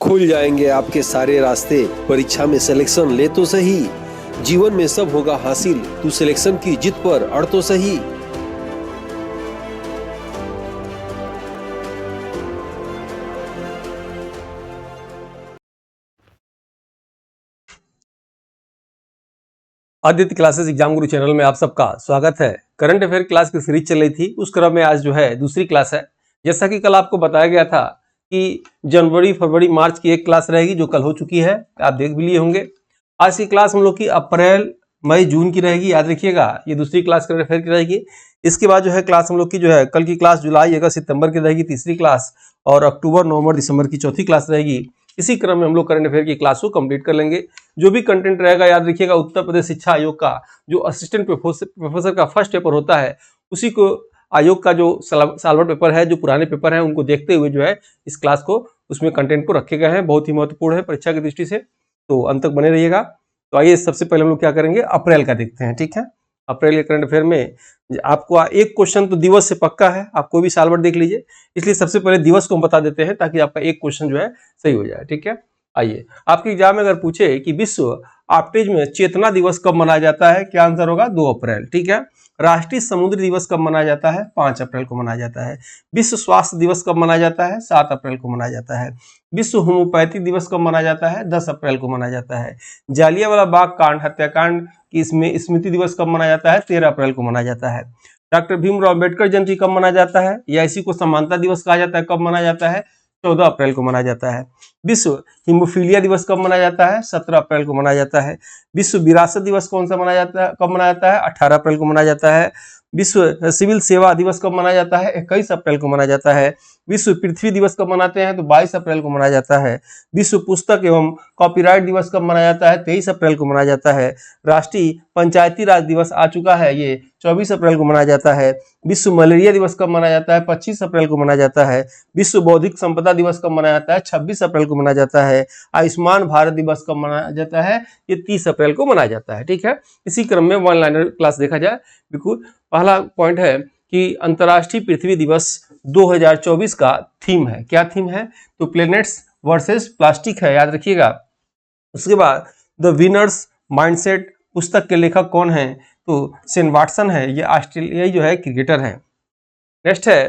खुल जाएंगे आपके सारे रास्ते। परीक्षा में सिलेक्शन ले तो सही, जीवन में सब होगा हासिल। तू सिलेक्शन की जिद पर अड़ तो सही। आदित्य क्लासेस एग्जाम गुरु चैनल में आप सबका स्वागत है। करंट अफेयर क्लास की सीरीज चल रही थी, उस क्रम में आज जो है दूसरी क्लास है। जैसा कि कल आपको बताया गया था कि जनवरी, फरवरी, मार्च की एक क्लास रहेगी जो कल हो चुकी है, आप देख भी लिए होंगे। आज की क्लास हम लोग की अप्रैल, मई, जून की रहेगी, याद रखिएगा। ये दूसरी क्लास करंट अफेयर की रहेगी। इसके बाद जो है क्लास हम लोग की जो है कल की क्लास जुलाई, अगस्त, सितंबर की रहेगी, तीसरी क्लास, और अक्टूबर, नवंबर, दिसंबर की चौथी क्लास रहेगी। इसी क्रम में हम लोग करंट अफेयर की क्लास को कंप्लीट कर लेंगे। जो भी कंटेंट रहेगा याद रखिएगा, उत्तर प्रदेश शिक्षा आयोग का जो असिस्टेंट प्रोफेसर का फर्स्ट पेपर होता है, उसी को आयोग का जो साल भर पेपर है, जो पुराने पेपर हैं, उनको देखते हुए जो है इस क्लास को, उसमें कंटेंट को रखे गए हैं। बहुत ही महत्वपूर्ण है परीक्षा की दृष्टि से, तो अंत तक बने रहिएगा। तो आइए सबसे पहले हम लोग क्या करेंगे, अप्रैल का देखते हैं। ठीक है, अप्रैल के करंट अफेयर में आपको एक क्वेश्चन तो दिवस से पक्का है, आप कोई भी साल भर देख लीजिए, इसलिए सबसे पहले दिवस को हम बता देते हैं ताकि आपका एक क्वेश्चन जो है सही हो जाए। ठीक है, आइए आपके एग्जाम में अगर पूछे कि विश्व आपटेज में चेतना दिवस कब मनाया जाता है, क्या आंसर होगा? 2 अप्रैल। ठीक है, राष्ट्रीय समुद्री दिवस कब मनाया जाता है? 5 अप्रैल को मनाया जाता है। विश्व स्वास्थ्य दिवस कब मनाया जाता है? 7 अप्रैल को मनाया जाता है। विश्व होम्योपैथी दिवस कब मनाया जाता है? 10 अप्रैल को मनाया जाता है। जालियांवाला बाग कांड हत्याकांड की इसमें स्मृति दिवस कब मनाया जाता है? 13 अप्रैल को मनाया जाता है। डॉक्टर भीमराव अम्बेडकर जयंती कब मनाया जाता है, या इसी को समानता दिवस कहा जाता है, कब मनाया जाता है? 14 अप्रैल को मनाया जाता है। विश्व हीमोफीलिया दिवस कब मनाया जाता है? 17 अप्रैल को मनाया जाता है। विश्व विरासत दिवस कौन सा मनाया जाता है, कब मनाया जाता है? 18 अप्रैल को मनाया जाता है। विश्व सिविल सेवा दिवस कब मनाया जाता है? 21 अप्रैल को मनाया जाता है। विश्व पृथ्वी दिवस कब मनाते हैं? तो 22 अप्रैल को मनाया जाता है। विश्व पुस्तक एवं कॉपीराइट दिवस कब मनाया जाता है? 23 अप्रैल को मनाया जाता है। राष्ट्रीय पंचायती राज दिवस आ चुका है, ये 24 अप्रैल को मनाया जाता है। विश्व मलेरिया दिवस कब मनाया जाता है? 25 अप्रैल को मनाया जाता है। विश्व बौद्धिक संपदा दिवस कब मनाया जाता है? 26 अप्रैल को मनाया जाता है। आयुष्मान भारत दिवस कब मनाया जाता है? ये 30 अप्रैल को मनाया जाता है। ठीक है, इसी क्रम में वन लाइनर क्लास देखा जाए। बिल्कुल पहला पॉइंट है कि अंतर्राष्ट्रीय पृथ्वी दिवस 2024 का थीम है। क्या थीम है? तो प्लैनेट्स वर्सेस प्लास्टिक है, याद रखिएगा। उसके बाद द विनर्स माइंडसेट पुस्तक के लेखक कौन है? तो शेन वाटसन है, ये ऑस्ट्रेलियाई जो है क्रिकेटर है। नेक्स्ट है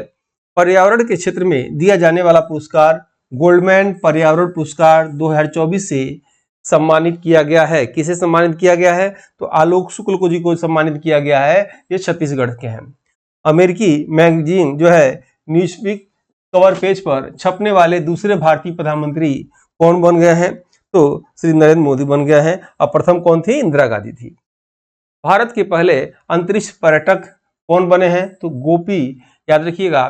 पर्यावरण के क्षेत्र में दिया जाने वाला पुरस्कार, गोल्डमैन पर्यावरण पुरस्कार 2024 से सम्मानित किया गया है। किसे सम्मानित किया गया है? तो आलोक शुक्ल को जी को सम्मानित किया गया है। ये छत्तीसगढ़ के हैं। अमेरिकी मैगजीन जो है न्यूज़वीक कवर पेज पर छपने वाले दूसरे भारतीय प्रधानमंत्री कौन बन गए हैं? तो श्री नरेंद्र मोदी बन गए हैं। और प्रथम कौन थी? इंदिरा गांधी थी। भारत के पहले अंतरिक्ष पर्यटक कौन बने हैं? तो गोपी, याद रखिएगा,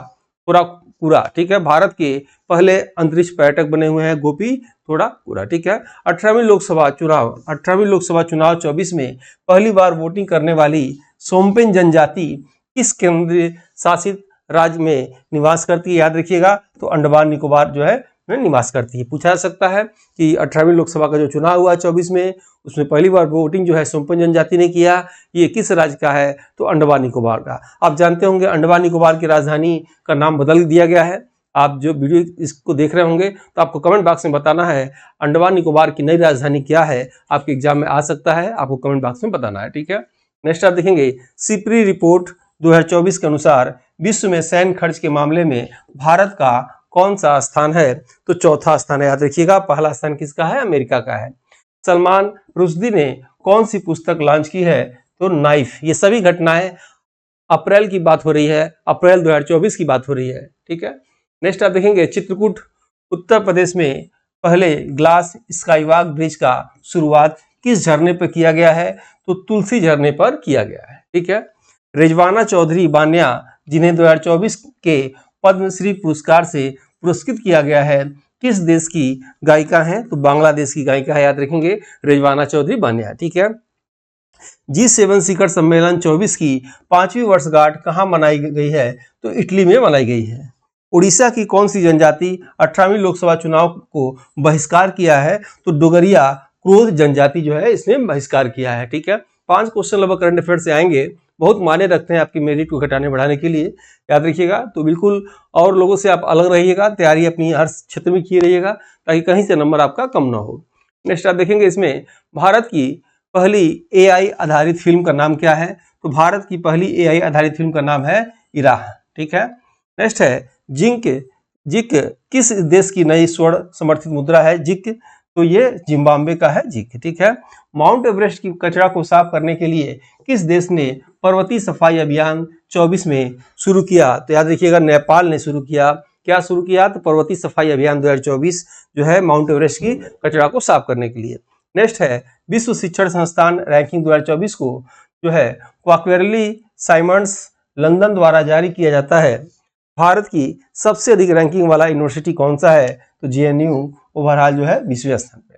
कुरा। ठीक है, भारत के पहले अंतरिक्ष पर्यटक बने हुए हैं गोपी थोड़ा कुरा। ठीक है, 18वीं लोकसभा चुनाव 24 में पहली बार वोटिंग करने वाली सोमपेन जनजाति किस केंद्र शासित राज्य में निवास करती है? याद रखिएगा, तो अंडमान निकोबार जो है में निवास करती है। पूछा जा सकता है कि 18वीं लोकसभा का जो चुनाव हुआ 24 में, उसमें पहली बार वोटिंग जो है सोमपेन जनजाति ने किया। ये किस राज्य का है? तो अंडमान निकोबार का। आप जानते होंगे अंडमान निकोबार की राजधानी का नाम बदल दिया गया है। आप जो वीडियो इसको देख रहे होंगे तो आपको कमेंट बॉक्स में बताना है अंडमान निकोबार की नई राजधानी क्या है। आपके एग्जाम में आ सकता है, आपको कमेंट बॉक्स में बताना है। ठीक है, नेक्स्ट आप देखेंगे सिपरी रिपोर्ट 2024 के अनुसार विश्व में सैन्य खर्च के मामले में भारत का कौन सा स्थान है? तो चौथा स्थान है, याद रखिएगा। पहला स्थान किसका है? अमेरिका का है। सलमान रुश्दी ने कौन सी पुस्तक लॉन्च की है? तो नाइफ। ये सभी घटनाएं अप्रैल की बात हो रही है, अप्रैल 2024 की बात हो रही है। ठीक है, नेक्स्ट आप देखेंगे चित्रकूट उत्तर प्रदेश में पहले ग्लास स्काईवॉक ब्रिज का शुरुआत किस झरने पर किया गया है? तो तुलसी झरने पर किया गया है। ठीक है, रिजवाना चौधरी बानिया जिन्हें 2024 के पद्मश्री पुरस्कार से पुरस्कृत किया गया है, किस देश की गायिका हैं? तो बांग्लादेश की गायिका है, याद रखेंगे, रिजवाना चौधरी बानिया। ठीक है, G7 शिखर सम्मेलन 24 की 5वीं वर्षगांठ कहाँ मनाई गई है? तो इटली में मनाई गई है। उड़ीसा की कौन सी जनजाति 18वीं लोकसभा चुनाव को बहिष्कार किया है? तो डोगरिया क्रोध जनजाति जो है इसने बहिष्कार किया है। ठीक है, 5 क्वेश्चन लगभग करंट अफेयर से आएंगे, बहुत मायने रखते हैं आपकी मेरिट को घटाने बढ़ाने के लिए, याद रखिएगा। तो बिल्कुल और लोगों से आप अलग रहिएगा, तैयारी अपनी हर क्षेत्र में किए रहिएगा ताकि कहीं से नंबर आपका कम ना हो। नेक्स्ट आप देखेंगे इसमें भारत की पहली AI आधारित फिल्म का नाम क्या है? तो भारत की पहली AI आधारित फिल्म का नाम है इराह, ठीक है। नेक्स्ट है जिक किस देश की नई स्वर्ण समर्थित मुद्रा है? जिक, तो ये जिम्बाब्वे का है जिक, ठीक है। माउंट एवरेस्ट की कचरा को साफ करने के लिए किस देश ने पर्वतीय सफाई अभियान 24 में शुरू किया? तो याद रखिएगा नेपाल ने शुरू किया। क्या शुरू किया? तो पर्वतीय सफाई अभियान 2024 जो है माउंट एवरेस्ट की कचरा को साफ करने के लिए। नेक्स्ट है विश्व शिक्षण संस्थान रैंकिंग 2024 को जो है क्वार्टरली साइमंड्स लंदन द्वारा जारी किया जाता है। भारत की सबसे अधिक रैंकिंग वाला यूनिवर्सिटी कौन सा है? तो JNU ओवरऑल जो है 20वें स्थान पे।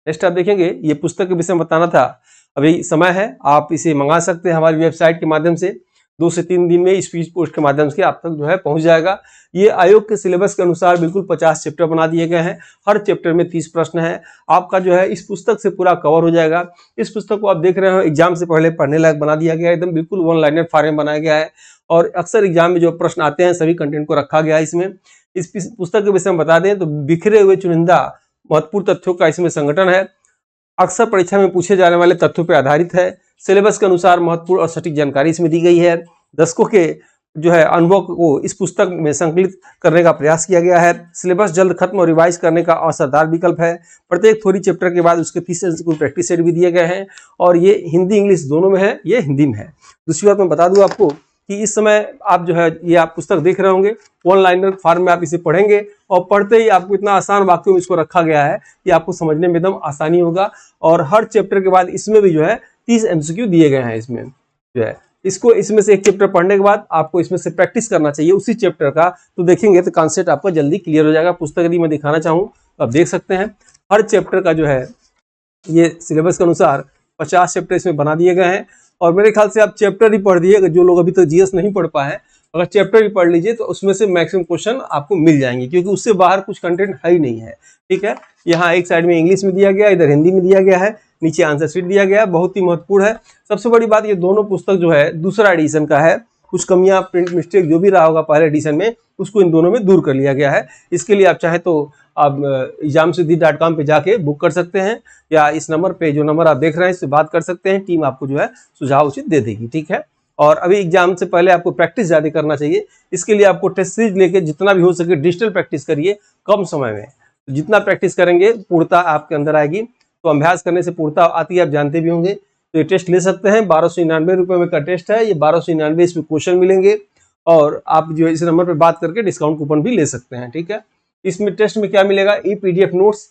नेक्स्ट आप देखेंगे, ये पुस्तक के विषय में बताना था, अभी समय है, आप इसे मंगा सकते हैं हमारी वेबसाइट के माध्यम से। 2 से 3 दिन में स्पीड पोस्ट के माध्यम से आप तक जो है पहुंच जाएगा। ये आयोग के सिलेबस के अनुसार बिल्कुल 50 चैप्टर बना दिए गए हैं। हर चैप्टर में 30 प्रश्न है। आपका जो है इस पुस्तक से पूरा कवर हो जाएगा। इस पुस्तक को आप देख रहे हो एग्जाम से पहले पढ़ने लायक बना दिया गया है, एकदम बिल्कुल 1 लाइनर फॉर्म बनाया गया है और अक्सर एग्जाम में जो प्रश्न आते हैं सभी कंटेंट को रखा गया है इसमें। इस पुस्तक के विषय में बता दें तो बिखरे हुए चुनिंदा महत्वपूर्ण तथ्यों का इसमें संगठन है। अक्सर परीक्षा में पूछे जाने वाले तथ्यों पर आधारित है। सिलेबस के अनुसार महत्वपूर्ण और सटीक जानकारी इसमें दी गई है। दशकों के जो है अनुभव को इस पुस्तक में संकलित करने का प्रयास किया गया है। सिलेबस जल्द खत्म और रिवाइज करने का असरदार विकल्प है। प्रत्येक थ्योरी चैप्टर के बाद उसके 30 से कुछ प्रैक्टिस सेट भी दिए गए हैं और ये हिंदी इंग्लिश दोनों में है, ये हिंदी में है। दूसरी बात मैं बता दूं आपको कि इस समय आप जो है ये आप पुस्तक देख रहे होंगे 1 लाइनर फॉर्म में आप इसे पढ़ेंगे और पढ़ते ही आपको इतना आसान वाक्यों में इसको रखा गया है कि आपको समझने में एकदम आसानी होगा। और हर चैप्टर के बाद इसमें भी जो है 30 MCQ दिए गए हैं इसमें जो है। इसको इसमें से एक चैप्टर पढ़ने के बाद आपको इसमें से प्रैक्टिस करना चाहिए उसी चैप्टर का, तो देखेंगे तो कॉन्सेप्ट आपका जल्दी क्लियर हो जाएगा। पुस्तक यदि मैं दिखाना चाहूँ तो आप देख सकते हैं हर चैप्टर का जो है ये सिलेबस के अनुसार 50 चैप्टर इसमें बना दिए गए हैं। और मेरे ख्याल से आप चैप्टर ही पढ़ दिए, जो लोग अभी तक GS नहीं पढ़ पाए अगर चैप्टर ही पढ़ लीजिए तो उसमें से मैक्सिमम क्वेश्चन आपको मिल जाएंगे, क्योंकि उससे बाहर कुछ कंटेंट है ही नहीं है, ठीक है। यहाँ एक साइड में इंग्लिश में दिया गया, इधर हिंदी में दिया गया है, नीचे आंसर शीट दिया गया है, बहुत ही महत्वपूर्ण है। सबसे बड़ी बात ये दोनों पुस्तक जो है दूसरा एडिशन का है। कुछ कमियां प्रिंट मिस्टेक जो भी रहा होगा पहले एडिशन में उसको इन दोनों में दूर कर लिया गया है। इसके लिए आप चाहे तो आप examsiddhi.com पे जाके बुक कर सकते हैं या इस नंबर पे जो नंबर आप देख रहे हैं इससे बात कर सकते हैं। टीम आपको जो है सुझाव उचित दे देगी, ठीक है। और अभी एग्जाम से पहले आपको प्रैक्टिस ज़्यादा करना चाहिए। इसके लिए आपको टेस्ट सीरीज लेके जितना भी हो सके डिजिटल प्रैक्टिस करिए कम समय में। जितना प्रैक्टिस करेंगे पूर्णता आपके अंदर आएगी। तो अभ्यास करने से पूर्णता आती है, आप जानते भी होंगे। तो ये टेस्ट ले सकते हैं, 1299 रुपये में का टेस्ट है ये। 1299 इसमें क्वेश्चन मिलेंगे और आप जो इस नंबर पर बात करके डिस्काउंट कूपन भी ले सकते हैं, ठीक है। इसमें टेस्ट में क्या मिलेगा? PDF नोट्स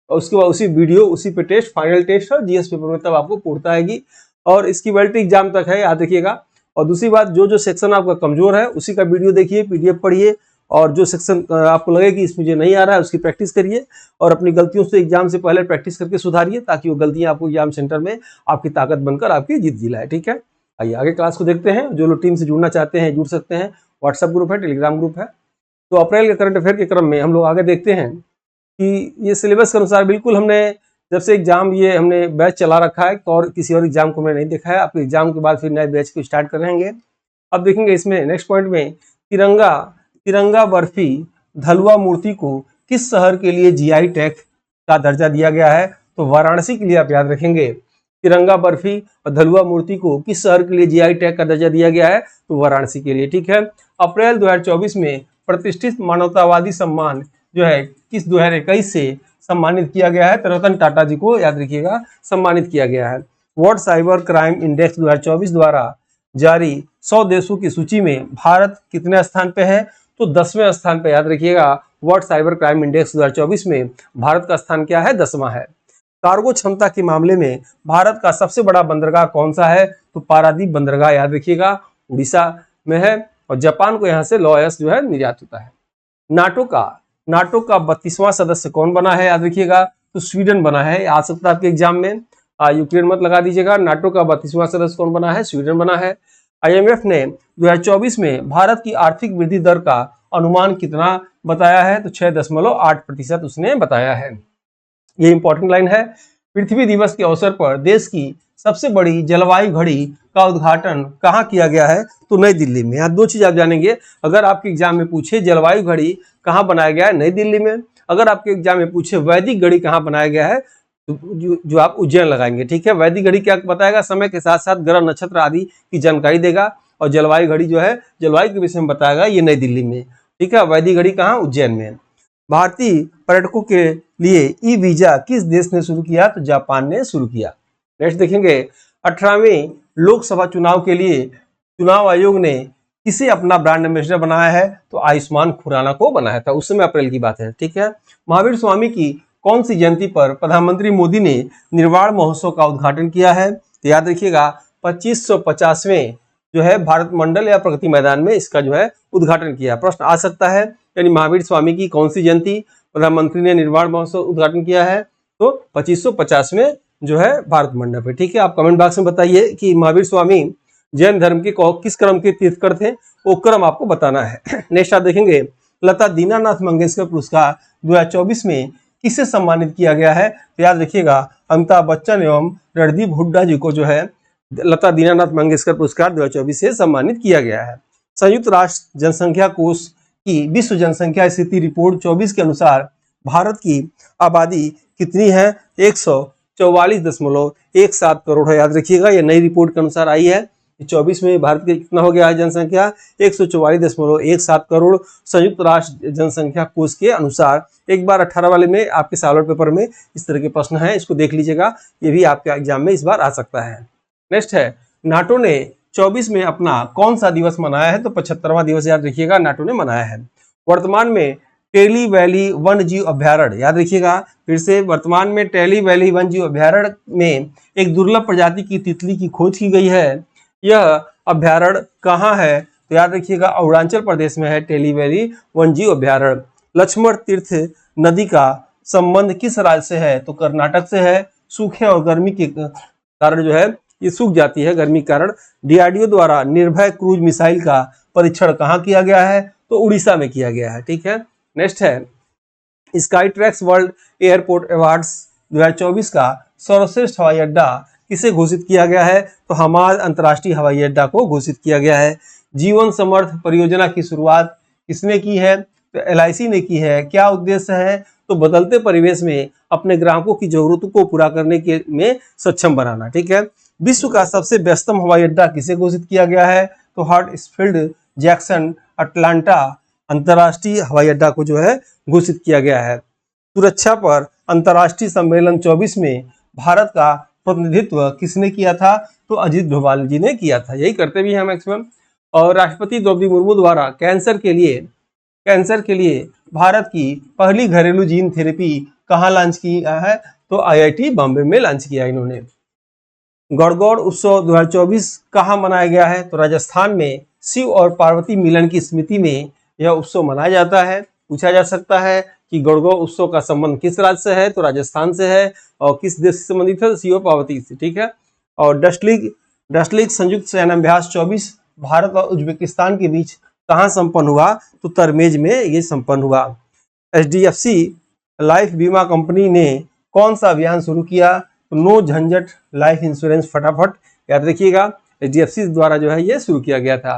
और उसके बाद उसी वीडियो उसी पे टेस्ट, फाइनल टेस्ट और GS पेपर में तब आपको पूर्णता आएगी। और इसकी वैलिडिटी एग्जाम तक है, याद रखिएगा। और दूसरी बात, जो सेक्शन आपका कमजोर है उसी का वीडियो देखिए, PDF पढ़िए और जो सेक्शन आपको लगे कि इसमें मुझे नहीं आ रहा है उसकी प्रैक्टिस करिए और अपनी गलतियों से एग्जाम से पहले प्रैक्टिस करके सुधारिए ताकि वो गलतियां आपको एग्जाम सेंटर में आपकी ताकत बनकर आपकी जीत दिलाए, ठीक है। आइए आगे क्लास को देखते हैं। जो लोग टीम से जुड़ना चाहते हैं जुड़ सकते हैं। व्हाट्सएप ग्रुप है, टेलीग्राम ग्रुप है। तो अप्रैल के करंट अफेयर के क्रम में हम लोग आगे देखते हैं कि ये सिलेबस के अनुसार बिल्कुल हमने जब से एग्जाम ये हमने बैच चला रखा है और किसी और एग्जाम को मैंने नहीं देखा है। आपके एग्जाम के बाद फिर नए बैच को स्टार्ट करेंगे। अब देखेंगे इसमें नेक्स्ट पॉइंट में तिरंगा बर्फी धलवा मूर्ति को किस शहर के लिए GI टैग का दर्जा दिया गया है? तो वाराणसी के लिए आप याद रखेंगे। तिरंगा बर्फी और धलवा मूर्ति को किस शहर के लिए GI टैग का दर्जा दिया गया है? तो वाराणसी के लिए, ठीक है। अप्रैल 2024 में प्रतिष्ठित मानवतावादी सम्मान जो है किस 2021 से सम्मानित किया गया है? तो रतन टाटा जी को याद रखिएगा सम्मानित किया गया है। वर्ल्ड साइबर क्राइम इंडेक्स 2024 द्वारा जारी 100 देशों की सूची में भारत कितने स्थान पे है? तो 10वें स्थान पे, याद रखिएगा। वर्ल्ड साइबर क्राइम इंडेक्स 2024 में भारत का स्थान क्या है? 10वां है। कार्गो क्षमता के मामले में भारत का सबसे बड़ा बंदरगाह कौन सा है? तो पारादीप बंदरगाह, याद रखिएगा, उड़ीसा में है और जापान को यहाँ से लॉयस जो है निर्यात होता है। नाटो का 32वां सदस्य कौन बना है? याद रखिएगा, तो स्वीडन बना है। आ सकता है आपके एग्जाम में, यूक्रेन मत लगा दीजिएगा। नाटो का 32वां सदस्य कौन बना है? स्वीडन बना है। IMF ने 2024 में भारत की आर्थिक वृद्धि दर का अनुमान कितना बताया है? तो 6.8% उसने बताया है। ये इंपॉर्टेंट लाइन है। पृथ्वी दिवस के अवसर पर देश की सबसे बड़ी जलवायु घड़ी का उद्घाटन कहाँ किया गया है? तो नई दिल्ली में। यहाँ दो चीज आप जानेंगे। अगर आपके एग्जाम में पूछे जलवायु घड़ी कहाँ बनाया गया है? नई दिल्ली में। अगर आपके एग्जाम में पूछे वैदिक घड़ी कहाँ बनाया गया है, तो जो आप उज्जैन लगाएंगे। ठीक है, वैदिक घड़ी क्या बताएगा? समय के साथ साथ ग्रह नक्षत्र आदि की जानकारी देगा। और जलवायु घड़ी जो है जलवायु के विषय में बताएगा, ये नई दिल्ली में। ठीक है, वैदिक घड़ी कहाँ? उज्जैन में। भारतीय पर्यटकों के लिए ई वीजा किस देश ने शुरू किया? तो जापान ने शुरू किया। नेक्स्ट देखेंगे, 18वें लोकसभा चुनाव के लिए चुनाव आयोग ने किसे अपना ब्रांड एम्बेसडर बनाया है? तो आयुष्मान खुराना को बनाया था। उस समय अप्रैल की बात है। ठीक है, महावीर स्वामी की कौन सी जयंती पर प्रधानमंत्री मोदी ने निर्वाण महोत्सव का उद्घाटन किया है? तो याद रखिएगा 2550वें जो है भारत मंडल या प्रगति मैदान में इसका जो है उद्घाटन किया। प्रश्न आ सकता है, यानी महावीर स्वामी की कौन सी जयंती प्रधानमंत्री ने निर्वाण महोत्सव उद्घाटन किया है? तो 2550वें जो है भारत मंडप है। ठीक है, आप कमेंट बॉक्स में बताइए कि महावीर स्वामी जैन धर्म के किस क्रम के तीर्थकर थे, वो क्रम आपको बताना है। नेक्स्ट आप देखेंगे, लता दीनानाथ मंगेशकर पुरस्कार 2024 में किसे सम्मानित किया गया है? तो याद रखिएगा अमिताभ बच्चन एवं रणदीप हुड्डा जी को जो है लता दीनानाथ मंगेशकर पुरस्कार 2024 से सम्मानित किया गया है। संयुक्त राष्ट्र जनसंख्या कोष की विश्व जनसंख्या स्थिति रिपोर्ट 24 के अनुसार भारत की आबादी कितनी है? 144.17 करोड़ है। याद रखिएगा, ये नई रिपोर्ट के अनुसार आई है। 24 में भारत के कितना हो गया है जनसंख्या? 144.17 करोड़ संयुक्त राष्ट्र जनसंख्या कोष के अनुसार। एक बार 18 वाले में आपके सॉल्व पेपर में इस तरह के प्रश्न हैं, इसको देख लीजिएगा, ये भी आपके एग्जाम में इस बार आ सकता है। नेक्स्ट है, नाटो ने 24 में अपना कौन सा दिवस मनाया है? तो 75वां दिवस याद रखिएगा नाटो ने मनाया है। वर्तमान में टेली वैली वन्य जीव अभ्यारण्य, याद रखिएगा फिर से, वर्तमान में टेली वैली वन्य जीव अभ्यारण्य में एक दुर्लभ प्रजाति की तितली की खोज की गई है। यह अभ्यारण्य कहाँ है? तो याद रखिएगा अरुणाचल प्रदेश में है टेली वैली वन्य जीव अभ्यारण्य। लक्ष्मण तीर्थ नदी का संबंध किस राज्य से है? तो कर्नाटक से है। सूखे और गर्मी के कारण जो है ये सूख जाती है, गर्मी के कारण। डीआरडीओ द्वारा निर्भय क्रूज मिसाइल का परीक्षण कहाँ किया गया है? तो उड़ीसा में किया गया है। ठीक है, नेक्स्ट है, sky tracks world airport awards 2024 का सर्वश्रेष्ठ हवाई अड्डा किसे घोषित किया गया है? तो हमाद अंतर्राष्ट्रीय हवाई अड्डा को घोषित किया गया है। जीवन समर्थ परियोजना की शुरुआत किसने की है? तो LIC ने की है। क्या उद्देश्य है? तो बदलते परिवेश में अपने ग्राहकों की जरूरतों को पूरा करने के में सक्षम बनाना। ठीक है, विश्व का सबसे व्यस्तम हवाई अड्डा किसे घोषित किया गया है? तो हार्टफील्ड जैक्सन अटलांटा अंतर्राष्ट्रीय हवाई अड्डा को जो है घोषित किया गया है। सुरक्षा पर अंतर्राष्ट्रीय सम्मेलन 24 में भारत का प्रतिनिधित्व किसने किया था? तो अजीत डोभाल जी ने किया था। यही करते भी हैं मैक्सिमम। और राष्ट्रपति द्रौपदी मुर्मू द्वारा कैंसर के लिए भारत की पहली घरेलू जीन थेरेपी कहाँ लॉन्च किया है? तो IIT बॉम्बे में लॉन्च किया इन्होंने। गणगौर उत्सव 2024 कहाँ मनाया गया है? तो राजस्थान में शिव और पार्वती मिलन की स्मृति में यह उत्सव मनाया जाता है। पूछा जा सकता है कि गणगौर उत्सव का संबंध किस राज्य से है? तो राजस्थान से है। और किस देश से संबंधित है? शिव और पार्वती से। ठीक है, और डस्ट लीग संयुक्त सैन्याभ्यास 24 भारत और उज्बेकिस्तान के बीच कहाँ संपन्न हुआ? तो तरमेज में ये संपन्न हुआ। HDFC लाइफ बीमा कंपनी ने कौन सा अभियान शुरू किया? तो नो झंझट लाइफ इंश्योरेंस फटाफट। याद रखिएगा HDFC द्वारा जो है ये शुरू किया गया था।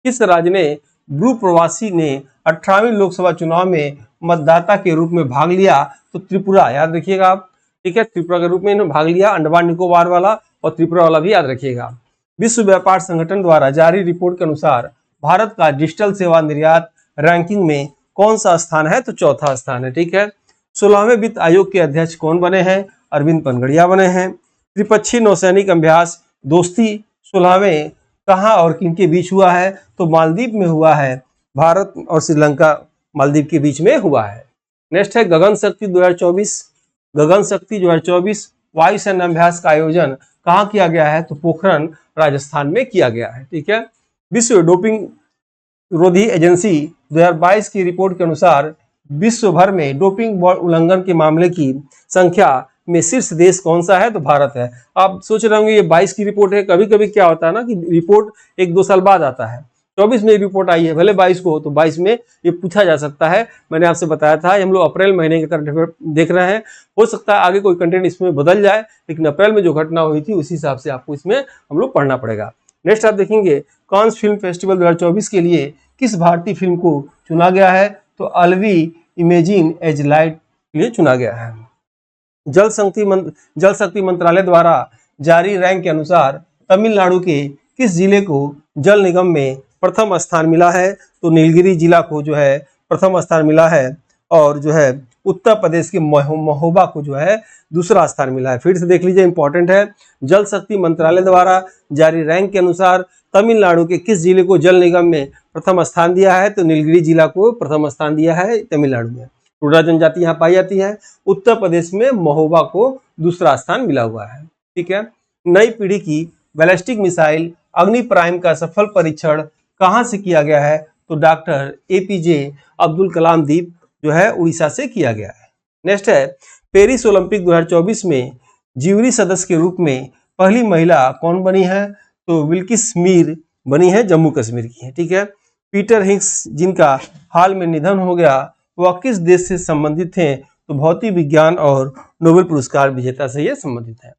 किस राज्य ने ब्रू प्रवासी ने 18वीं लोकसभा चुनाव में मतदाता के रूप में भाग लिया? तो त्रिपुरा। याद रखिएगा आप। ठीक है, त्रिपुरा के रूप में इन्होंने भाग लिया। अंडमान निकोबार वाला और त्रिपुरा वाला भी याद रखिएगा। विश्व व्यापार संगठन द्वारा जारी रिपोर्ट के अनुसार भारत का डिजिटल सेवा निर्यात रैंकिंग में कौन सा स्थान है? तो चौथा स्थान है। ठीक है, 16वें वित्त आयोग के अध्यक्ष कौन बने हैं? अरविंद पनगड़िया बने हैं। त्रिपक्षीय नौसैनिक अभ्यास दोस्ती 16वें कहाँ और किनके बीच हुआ है? तो मालदीव में हुआ है। भारत और श्रीलंका मालदीव के बीच में हुआ है। नेक्स्ट है, गगन शक्ति 2024 वायुसेना अभ्यास का आयोजन कहाँ किया गया है? तो पोखरण राजस्थान में किया गया है। ठीक है, विश्व डोपिंग विरोधी एजेंसी 2022 की रिपोर्ट के अनुसार विश्व भर में डोपिंग उल्लंघन के मामले की संख्या में शीर्ष देश कौन सा है? तो भारत है। आप सोच रहे होंगे ये 22 की रिपोर्ट है। कभी कभी क्या होता है ना कि रिपोर्ट 1-2 साल बाद आता है। 24 में रिपोर्ट आई है, भले 22 को हो, तो 22 में ये पूछा जा सकता है। मैंने आपसे बताया था हम लोग अप्रैल महीने का करंट अफेयर देख रहे हैं। हो सकता है आगे कोई कंटेंट इसमें बदल जाए, लेकिन अप्रैल में जो घटना हुई थी उसी हिसाब से आपको इसमें हम लोग पढ़ना पड़ेगा। नेक्स्ट आप देखेंगे कांस फिल्म फेस्टिवल 2024 के लिए किस भारतीय फिल्म को चुना गया है, तो अलवी इमेजिन एज लाइट के लिए चुना गया है। जल शक्ति मंत्रालय द्वारा जारी रैंक के अनुसार तमिलनाडु के किस जिले को जल निगम में प्रथम स्थान मिला है, तो नीलगिरी जिला को जो है प्रथम स्थान मिला है, और जो है उत्तर प्रदेश के महोबा को जो है दूसरा स्थान मिला है। फिर से देख लीजिए, इंपॉर्टेंट है। जल शक्ति मंत्रालय द्वारा जारी रैंक के अनुसार तमिलनाडु के किस जिले को जल निगम में प्रथम स्थान दिया है, तो नीलगिरी जिला को प्रथम स्थान दिया है तमिलनाडु में। टोडा जनजाति यहाँ पाई जाती है। उत्तर प्रदेश में महोबा को दूसरा स्थान मिला हुआ है। ठीक है। नई पीढ़ी की बैलिस्टिक मिसाइल अग्नि प्राइम का सफल परीक्षण कहाँ से किया गया है, तो डॉक्टर APJ अब्दुल कलाम द्वीप जो है उड़ीसा से किया गया है। नेक्स्ट है, पेरिस ओलंपिक 2024 में ज्यूरी सदस्य के रूप में पहली महिला कौन बनी है, तो बिल्किस मीर बनी है, जम्मू कश्मीर की है। ठीक है। पीटर हिग्स जिनका हाल में निधन हो गया, वह किस देश से संबंधित थे, तो भौतिक विज्ञान और नोबेल पुरस्कार विजेता से ये संबंधित है।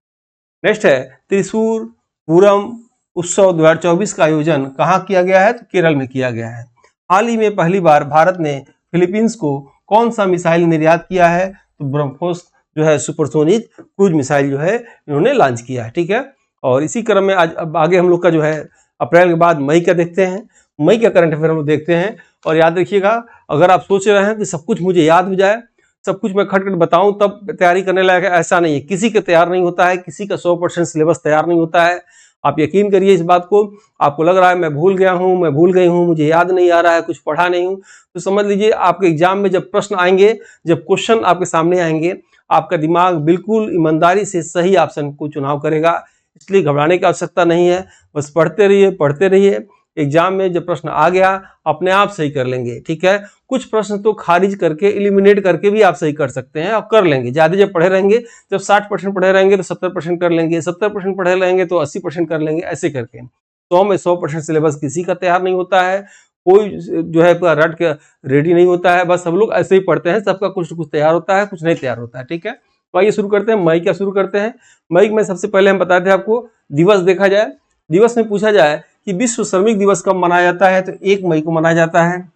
नेक्स्ट है, त्रिशूर पूरम उत्सव 2024 का आयोजन कहाँ किया गया है, तो केरल में किया गया है। हाल ही में पहली बार भारत ने फिलीपींस को कौन सा मिसाइल निर्यात किया है, तो ब्रह्मोस जो है सुपरसोनिक क्रूज मिसाइल जो है इन्होंने लॉन्च किया है। ठीक है। और इसी क्रम में आज अब आगे हम लोग का जो है अप्रैल के बाद मई का देखते हैं, मई का करंट अफेयर हम लोग देखते हैं। और याद रखिएगा, अगर आप सोच रहे हैं कि सब कुछ मुझे याद हो जाए, सब कुछ मैं खट खट बताऊं तब तैयारी करने लायक है, ऐसा नहीं है। किसी का तैयार नहीं होता है, किसी का 100% सिलेबस तैयार नहीं होता है। आप यकीन करिए इस बात को। आपको लग रहा है मैं भूल गया हूं, मैं भूल गई हूं, मुझे याद नहीं आ रहा है, कुछ पढ़ा नहीं हूं, तो समझ लीजिए आपके एग्जाम में जब प्रश्न आएंगे, जब क्वेश्चन आपके सामने आएंगे, आपका दिमाग बिल्कुल ईमानदारी से सही ऑप्शन को चुनाव करेगा। इसलिए घबराने की आवश्यकता नहीं है, बस पढ़ते रहिए। एग्जाम में जब प्रश्न आ गया अपने आप सही कर लेंगे। ठीक है। कुछ प्रश्न तो खारिज करके एलिमिनेट करके भी आप सही कर सकते हैं और कर लेंगे। ज्यादा जब पढ़े रहेंगे, जब 60% पढ़े रहेंगे तो 70% कर लेंगे, 70% पढ़े रहेंगे तो 80% कर लेंगे, ऐसे करके 100 में 100% सिलेबस किसी का तैयार नहीं होता है। कोई जो है पूरा रट के रेडी नहीं होता है, बस सब लोग ऐसे ही पढ़ते हैं। सबका कुछ न कुछ तैयार होता है, कुछ नहीं तैयार होता है। ठीक है। तो आइए शुरू करते हैं। मई का शुरू करते हैं। मई में सबसे पहले हम बताते हैं आपको दिवस देखा जाए। दिवस में पूछा जाए कि विश्व श्रमिक दिवस कब मनाया जाता है, तो 1 मई को मनाया जाता है।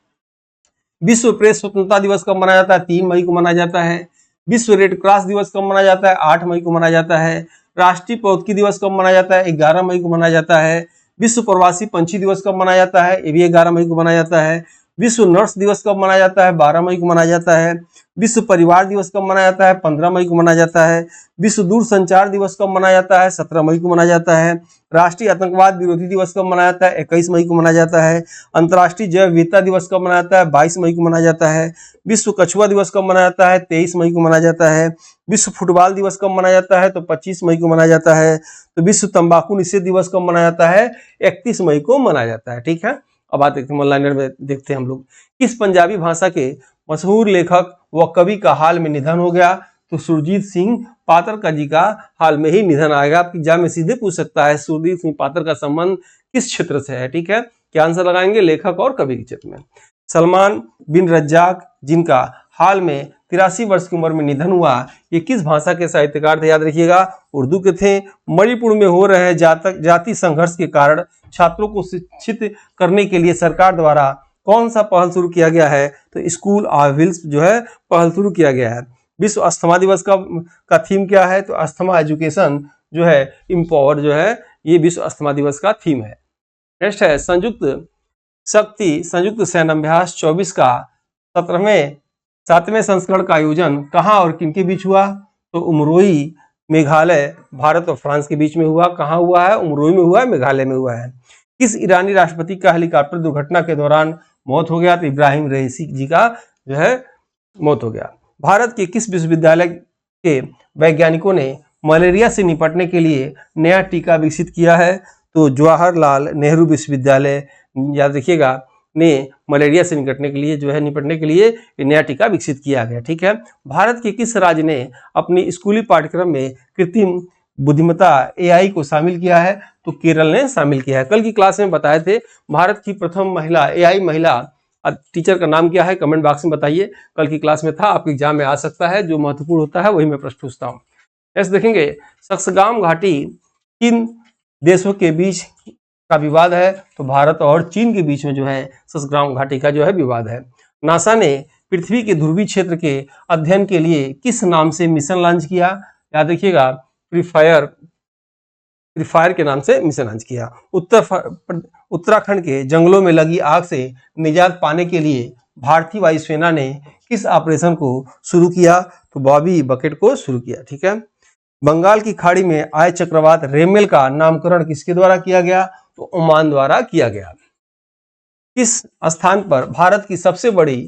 विश्व प्रेस स्वतंत्रता दिवस कब मनाया जाता है, 3 मई को मनाया जाता है। विश्व रेड क्रॉस दिवस कब मनाया जाता है, 8 मई को मनाया जाता है। राष्ट्रीय प्रौद्योगिकी दिवस कब मनाया जाता है, 11 मई को मनाया जाता है। विश्व प्रवासी पंछी दिवस कब मनाया जाता है, ये भी 11 मई को मनाया जाता है। विश्व नर्स दिवस कब मनाया जाता है, 12 मई को मनाया जाता है। विश्व परिवार दिवस कब मनाया जाता है, 15 मई को मनाया जाता है। विश्व दूरसंचार दिवस कब मनाया जाता है, 17 मई को मनाया जाता है। राष्ट्रीय आतंकवाद विरोधी दिवस कब मनाया जाता है, 21 मई को मनाया जाता है। अंतर्राष्ट्रीय जैव विविधता दिवस कब मनाया जाता है, 22 मई को मनाया जाता है। विश्व कछुआ दिवस कब मनाया जाता है, 23 मई को मनाया जाता है। विश्व फुटबॉल दिवस कब मनाया जाता है, तो 25 मई को मनाया जाता है। तो विश्व तंबाकू निषेध दिवस कब मनाया जाता है, 31 मई को मनाया जाता है। ठीक है। अब आते हैं ऑनलाइन में देखते हैं हम लोग, किस पंजाबी भाषा के मशहूर लेखक व कवि का हाल में निधन हो गया, तो सुरजीत सिंह पातरका जी का हाल में ही निधन आएगा। आपके एग्जाम में सीधे पूछ सकता है सुरजीत सिंह पातर का संबंध किस क्षेत्र से है। ठीक है। क्या आंसर लगाएंगे, लेखक और कवि के क्षेत्र में। सलमान बिन रज्जाक जिनका हाल में 83 वर्ष की उम्र में निधन हुआ, ये किस भाषा के साहित्यकार थे, याद रखिएगा उर्दू के थे। मणिपुर में हो रहे जाति संघर्ष के कारण छात्रों को शिक्षित करने के लिए सरकार द्वारा कौन सा पहल शुरू किया गया है, तो स्कूल ऑफ व्हील्स जो है पहल शुरू किया गया है। विश्व अस्थमा दिवस का थीम क्या है, तो अस्थमा एजुकेशन जो है इम्पावर जो है, ये विश्व अस्थमा दिवस का थीम है। नेक्स्ट है, संयुक्त सैन्य अभ्यास 24 का 7वें संस्करण का आयोजन कहाँ और किनके बीच हुआ, तो उमरोई मेघालय भारत और फ्रांस के बीच में हुआ। कहाँ हुआ है, उमरोई में हुआ है, मेघालय में हुआ है। किस ईरानी राष्ट्रपति का हेलीकॉप्टर दुर्घटना के दौरान मौत हो गया, तो इब्राहिम रईसी जी का जो है मौत हो गया। भारत के किस विश्वविद्यालय के वैज्ञानिकों ने मलेरिया से निपटने के लिए नया टीका विकसित किया है, तो जवाहरलाल नेहरू विश्वविद्यालय याद रखिएगा ने मलेरिया से निपटने के लिए नया टीका विकसित किया गया। ठीक है। भारत के किस राज्य ने अपनी स्कूली पाठ्यक्रम में कृत्रिम बुद्धिमत्ता AI को शामिल किया है, तो केरल ने शामिल किया है। कल की क्लास में बताए थे भारत की प्रथम महिला AI महिला टीचर का नाम क्या है, कमेंट बॉक्स में बताइए। कल की क्लास में था, आपके एग्जाम में आ सकता है, जो महत्वपूर्ण होता है वही मैं प्रश्न पूछता हूँ। ऐसे देखेंगे सक्सगाम घाटी किन देशों के बीच का विवाद है, तो भारत और चीन के बीच में जो है सतग्राम घाटी का जो है विवाद है। नासा ने पृथ्वी के ध्रुवीय क्षेत्र के अध्ययन के लिए किस नाम से मिशन लॉन्च किया? याद रखिएगा, प्रीफायर के नाम से मिशन लॉन्च किया। उत्तराखंड के जंगलों में लगी आग से निजात पाने के लिए भारतीय वायुसेना ने किस ऑपरेशन को शुरू किया? तो बॉबी बकेट को शुरू किया। ठीक है। बंगाल की खाड़ी में आए चक्रवात रेमेल का नामकरण किसके द्वारा किया गया? तो ओमान द्वारा किया गया। किस स्थान पर भारत की सबसे बड़ी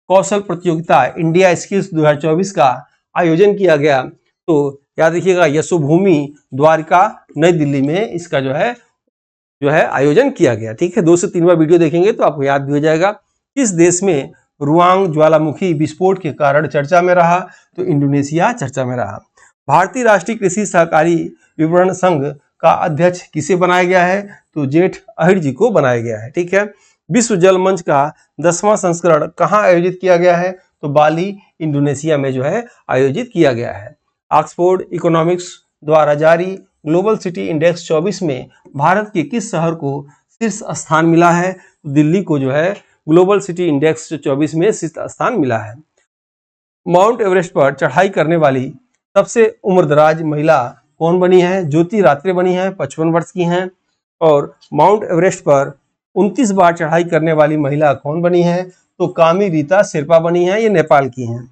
कौशल प्रतियोगिता इंडिया स्किल्स 2024 का आयोजन किया गया? तो याद रखिएगा, यशोभूमि द्वारका नई दिल्ली में इसका जो है आयोजन किया गया। ठीक है, 2 से 3 बार वीडियो देखेंगे तो आपको याद भी हो जाएगा। किस देश में रुआंग ज्वालामुखी विस्फोट के कारण चर्चा में रहा? तो इंडोनेशिया चर्चा में रहा। भारतीय राष्ट्रीय कृषि सहकारी विपणन संघ का अध्यक्ष किसे बनाया गया है? तो जेठ अहिर जी को बनाया गया है। ठीक है। विश्व जल मंच का 10वां संस्करण कहाँ आयोजित किया गया है? तो बाली इंडोनेशिया में जो है आयोजित किया गया है। ऑक्सफोर्ड इकोनॉमिक्स द्वारा जारी ग्लोबल सिटी इंडेक्स 24 में भारत के किस शहर को शीर्ष स्थान मिला है? दिल्ली को जो है ग्लोबल सिटी इंडेक्स 24 में शीर्ष स्थान मिला है। माउंट एवरेस्ट पर चढ़ाई करने वाली सबसे उम्रदराज महिला कौन बनी है? ज्योति रात्रे बनी है, 55 वर्ष की हैं। और माउंट एवरेस्ट पर 29 बार चढ़ाई करने वाली महिला कौन बनी है? तो कामी रीता शेरपा बनी है, ये नेपाल की हैं।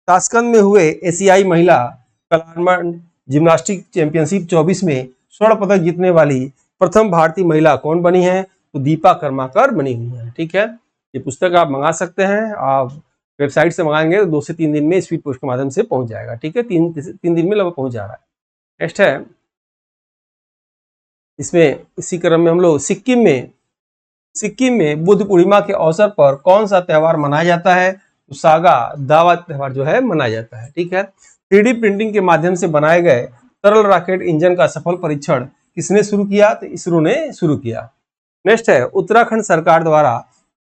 ताशकंद में हुए एशियाई महिला कलारमंड जिम्नास्टिक चैंपियनशिप 24 में स्वर्ण पदक जीतने वाली प्रथम भारतीय महिला कौन बनी है? तो दीपा कर्माकर बनी हुई है। ठीक है। ये पुस्तक आप मंगा सकते हैं, आप वेबसाइट से मंगाएंगे तो 2 से 3 दिन में स्पीड पोस्ट के माध्यम से पहुंच जाएगा। ठीक है, 3 दिन में लगभग पहुंच जा रहा है। नेक्स्ट है, इसमें इसी क्रम में हम लोग सिक्किम में बुद्ध पूर्णिमा के अवसर पर कौन सा त्यौहार मनाया जाता है? तो सागा दावा त्यौहार जो है मनाया जाता है। ठीक है। 3D प्रिंटिंग के माध्यम से बनाए गए तरल रॉकेट इंजन का सफल परीक्षण किसने शुरू किया? तो इसरो ने शुरू किया। नेक्स्ट है, उत्तराखंड सरकार द्वारा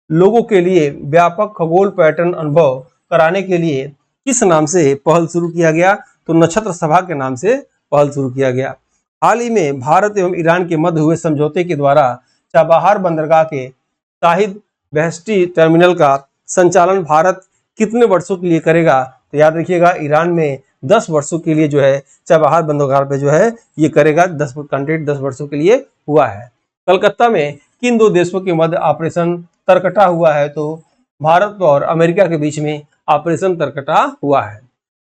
लोगों के लिए व्यापक खगोल पर्यटन अनुभव कराने के लिए किस नाम से पहल शुरू किया गया? तो नक्षत्र सभा के नाम से पहल शुरू किया गया। हाल ही में भारत एवं ईरान के मध्य हुए समझौते के द्वारा चाबहार बंदरगाह के शाहिद बहष्टी टर्मिनल का संचालन भारत कितने वर्षों के लिए करेगा? तो याद रखिएगा, ईरान में 10 वर्षों के लिए जो है चाबहार बंदरगाह पे जो है ये करेगा। 10 वर्षों के लिए हुआ है। कलकत्ता में किन 2 देशों के मध्य ऑपरेशन तरकटा हुआ है? तो भारत और अमेरिका के बीच में ऑपरेशन तरकटा हुआ है।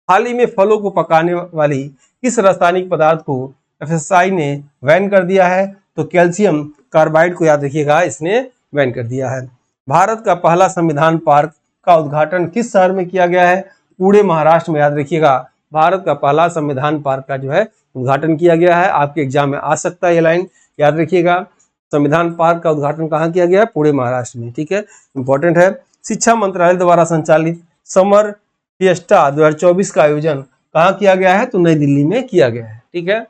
हाल ही में फलों को पकाने वाली किस रासायनिक पदार्थ को एफएसआई ने बैन कर दिया है? तो कैल्शियम कार्बाइड को याद रखिएगा, इसने बैन कर दिया है। भारत का पहला संविधान पार्क का उद्घाटन किस शहर में किया गया है? पुणे महाराष्ट्र में। याद रखिएगा, भारत का पहला संविधान पार्क का जो है उद्घाटन किया गया है। आपके एग्जाम में आ सकता है ये लाइन, याद रखिएगा। संविधान पार्क का उद्घाटन कहाँ किया गया है? पुणे महाराष्ट्र में। ठीक है, इंपॉर्टेंट है। शिक्षा मंत्रालय द्वारा संचालित समर फिएस्टा 2024 का आयोजन कहाँ किया गया है? तो नई दिल्ली में किया गया है। ठीक है।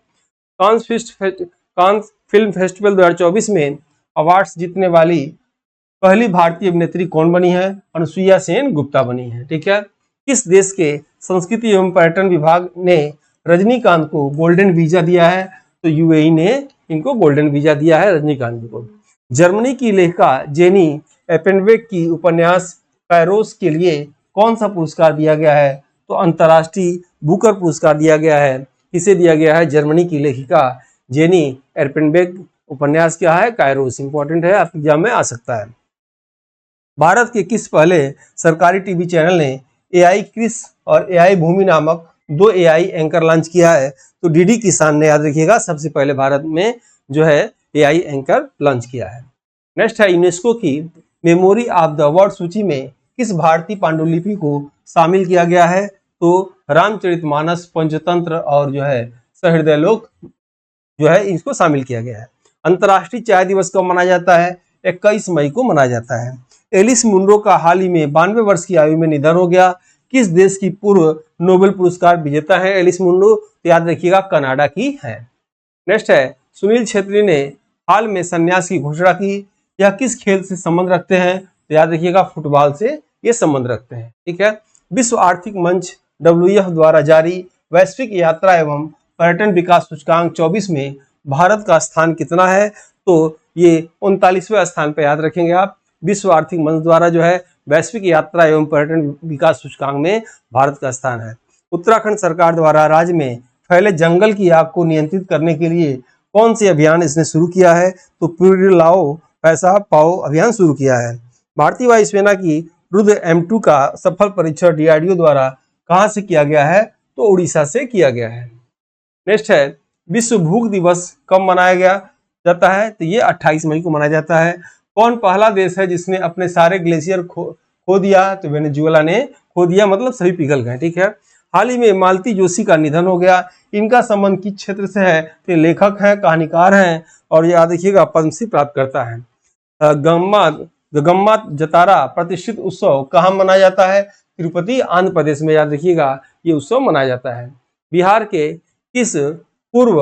कांस फिल्म फेस्टिवल 2024 में अवार्ड्स जीतने वाली पहली भारतीय अभिनेत्री कौन बनी है? अनुसुईया सेन गुप्ता बनी है। ठीक है। किस देश के संस्कृति एवं पर्यटन विभाग ने रजनीकांत को गोल्डन वीजा दिया है? तो यूएई ने इनको गोल्डन वीजा दिया है रजनीकांत को। जर्मनी की लेखिका जेनी एपेनबेक की उपन्यास पैरोस के लिए कौन सा पुरस्कार दिया गया है? तो अंतर्राष्ट्रीय बुकर पुरस्कार दिया गया है। किसे दिया गया है? जर्मनी की लेखिका जेनी एपेनबेक। उपन्यास क्या है? कायरोस। इंपॉर्टेंट है, आपके एग्जाम में आ सकता है। भारत के किस पहले सरकारी टीवी चैनल ने एआई क्रिस और एआई भूमि नामक 2 एआई एंकर लॉन्च किया है? तो डीडी किसान ने, याद रखिएगा, सबसे पहले भारत में जो है एआई एंकर लॉन्च किया है। नेक्स्ट है, यूनेस्को की मेमोरी ऑफ द वर्ल्ड सूची में किस भारतीय पांडुलिपि को शामिल किया गया है? तो रामचरितमानस, पंचतंत्र और जो है सहृदयलोक जो है इसको शामिल किया गया है। अंतर्राष्ट्रीय चाय दिवस कब मनाया जाता है? 21 मई को मनाया जाता है। एलिस मुनरो का हाल ही में 92 वर्ष की आयु में निधन हो गया। किस देश की पूर्व नोबेल पुरस्कार विजेता है एलिस मुनरो? तो याद रखिएगा, कनाडा की है। नेक्स्ट है, सुनील छेत्री ने हाल में संन्यास की घोषणा की। यह किस खेल से संबंध रखते हैं? तो याद रखिएगा, फुटबॉल से ये संबंध रखते हैं। ठीक है। विश्व आर्थिक मंच WEF द्वारा जारी वैश्विक यात्रा एवं पर्यटन विकास सूचकांक 24 में भारत का स्थान कितना है? तो ये 39वें स्थान पर याद रखेंगे आप। विश्व आर्थिक मंच द्वारा जो है वैश्विक यात्रा एवं पर्यटन विकास सूचकांक में भारत का स्थान है। उत्तराखंड सरकार द्वारा राज्य में फैले जंगल की आग को नियंत्रित करने के लिए कौन से अभियान इसने शुरू किया है? तो पेड़ लाओ पैसा पाओ अभियान शुरू किया है। भारतीय वायुसेना की रुद्र M2 का सफल परीक्षण DRDO द्वारा कहां से किया गया है? तो उड़ीसा से किया गया है। नेक्स्ट है, विश्व भूख दिवस कब मनाया जाता है? तो ये 28 मई को मनाया जाता है। कौन पहला देश है जिसने अपने सारे ग्लेशियर खो दिया? तो वेनेजुएला ने खो दिया, मतलब सभी पिघल गए। ठीक है। हाल ही में मालती जोशी का निधन हो गया। इनका संबंध किस क्षेत्र से है? तो लेखक हैं, कहानीकार हैं और याद रखिएगा पद्मश्री प्राप्त करता है। गम्मा जतारा प्रतिष्ठित उत्सव कहाँ मनाया जाता है? तिरुपति आंध्र प्रदेश में, याद रखिएगा ये उत्सव मनाया जाता है। बिहार के किस पूर्व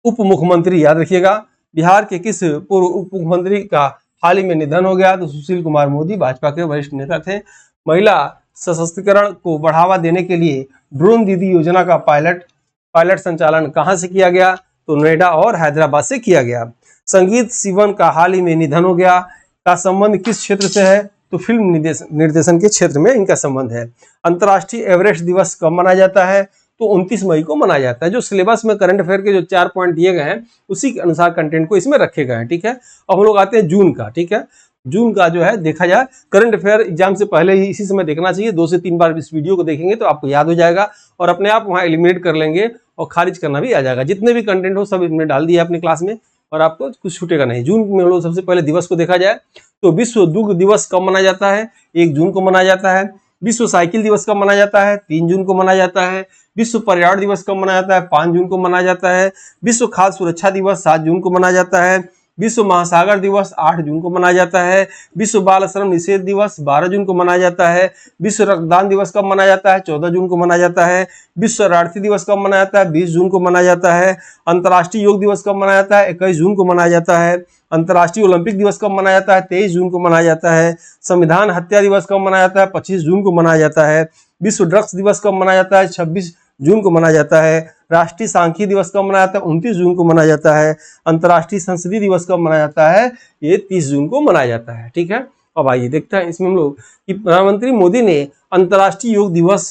उप मुख्यमंत्री, याद रखिएगा बिहार के किस पूर्व उप मुख्यमंत्री का हाल ही में निधन हो गया? तो सुशील कुमार मोदी भाजपा के वरिष्ठ नेता थे। महिला सशक्तिकरण को बढ़ावा देने के लिए ड्रोन दीदी योजना का पायलट संचालन कहां से किया गया? तो नोएडा और हैदराबाद से किया गया। संगीत सिवन का हाल ही में निधन हो गया, का संबंध किस क्षेत्र से है? तो फिल्म निर्देशन के क्षेत्र में इनका संबंध है। अंतर्राष्ट्रीय एवरेस्ट दिवस कब मनाया जाता है? तो 29 मई को मनाया जाता है। जो सिलेबस में करंट अफेयर के जो 4 पॉइंट दिए गए हैं उसी के अनुसार कंटेंट को इसमें रखे गए हैं। ठीक है। अब हम लोग आते हैं जून का। ठीक है, जून का जो है देखा जाए करंट अफेयर एग्जाम से पहले ही इसी समय देखना चाहिए। 2 से 3 बार इस वीडियो को देखेंगे तो आपको याद हो जाएगा और अपने आप वहाँ एलिमिनेट कर लेंगे और खारिज करना भी आ जाएगा। जितने भी कंटेंट हो सब इसमें डाल दिया अपनी क्लास में और आपको कुछ छूटेगा नहीं। जून में हम लोग सबसे पहले दिवस को देखा जाए तो विश्व दुग्ध दिवस कब मनाया जाता है? 1 जून को मनाया जाता है। विश्व साइकिल दिवस कब मनाया जाता है? 3 जून को मनाया जाता है। विश्व पर्यावरण दिवस कब मनाया जाता है? 5 जून को मनाया जाता है। विश्व खाद्य सुरक्षा दिवस 7 जून को मनाया जाता है। विश्व महासागर दिवस 8 जून को मनाया जाता है। विश्व बाल श्रम निषेध दिवस 12 जून को मनाया जाता है। विश्व रक्तदान दिवस कब मनाया जाता है? 14 जून को मनाया जाता है। विश्व शरणार्थी दिवस कब मनाया जाता है? 20 जून को मनाया जाता है। अंतर्राष्ट्रीय योग दिवस कब मनाया जाता है? 21 जून को मनाया जाता है। अंतर्राष्ट्रीय ओलंपिक दिवस कब मनाया जाता है? 23 जून को मनाया जाता है। संविधान हत्या दिवस कब मनाया जाता है? 25 जून को मनाया जाता है। विश्व ड्रग्स दिवस कब मनाया जाता है? 26 जून को मनाया जाता है। राष्ट्रीय सांख्यिकी दिवस कब मनाया जाता है? 29 जून को मनाया जाता है। अंतर्राष्ट्रीय संसदीय दिवस कब मनाया जाता है? ये 30 जून को मनाया जाता है। ठीक है। अब आइए देखते हैं इसमें हम लोग कि प्रधानमंत्री मोदी ने अंतर्राष्ट्रीय योग दिवस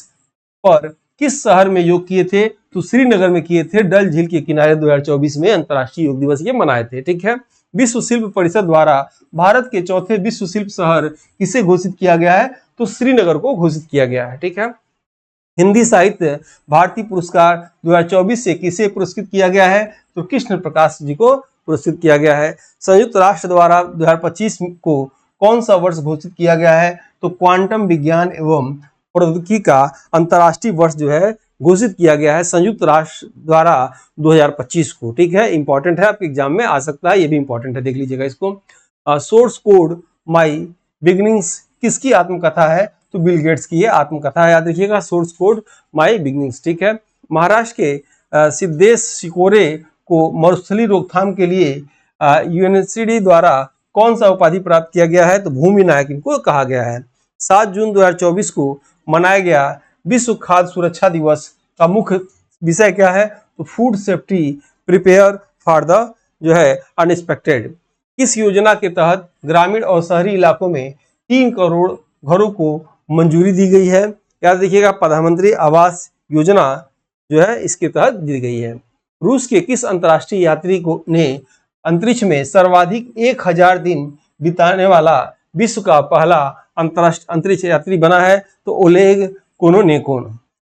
पर किस शहर में योग किए थे? तो श्रीनगर में किए थे। डल झील के किनारे 2024 में अंतर्राष्ट्रीय योग दिवस ये मनाए थे। ठीक है। विश्व शिल्प परिषद द्वारा भारत के चौथे विश्व शिल्प शहर किसे घोषित किया गया है? तो श्रीनगर को घोषित किया गया है। ठीक है। हिंदी साहित्य भारती पुरस्कार 2024 से किसे पुरस्कृत किया गया है? तो कृष्ण प्रकाश जी को पुरस्कृत किया गया है। संयुक्त राष्ट्र द्वारा 2025 को कौन सा वर्ष घोषित किया गया है? तो क्वांटम विज्ञान एवं प्रौद्योगिकी का अंतर्राष्ट्रीय वर्ष जो है घोषित किया गया है संयुक्त राष्ट्र द्वारा 2025 को। ठीक है, इंपॉर्टेंट है, आपके एग्जाम में आ सकता है, ये भी इंपॉर्टेंट है, देख लीजिएगा इसको। सोर्स कोड माई बिगिनिंग्स किसकी आत्मकथा है? तो बिल गेट्स की ये आत्मकथा है, याद रखिएगा, सोर्स कोड माई बिगिनिंग्स। ठीक है। महाराष्ट्र के सिद्धेश शिकोरे को मरुस्थली रोकथाम के लिए यूएनसीडी द्वारा कौन सा उपाधि प्राप्त किया गया है? तो भूमि नायक इनको कहा गया है। 7 जून 2024 को मनाया गया विश्व खाद्य सुरक्षा दिवस का मुख्य विषय क्या है? तो food safety prepare for the जो है अनएक्सपेक्टेड। किस योजना के तहत ग्रामीण और शहरी इलाकों में 3 करोड़ घरों को मंजूरी दी गई है? याद रखिएगा, प्रधानमंत्री आवास योजना जो है इसके तहत दी गई है। रूस के किस अंतर्राष्ट्रीय यात्री को ने अंतरिक्ष में सर्वाधिक 1000 दिन बिताने वाला विश्व का पहला अंतर्राष्ट्रीय अंतरिक्ष यात्री बना है? तो ओलेग कोनोनेकोन।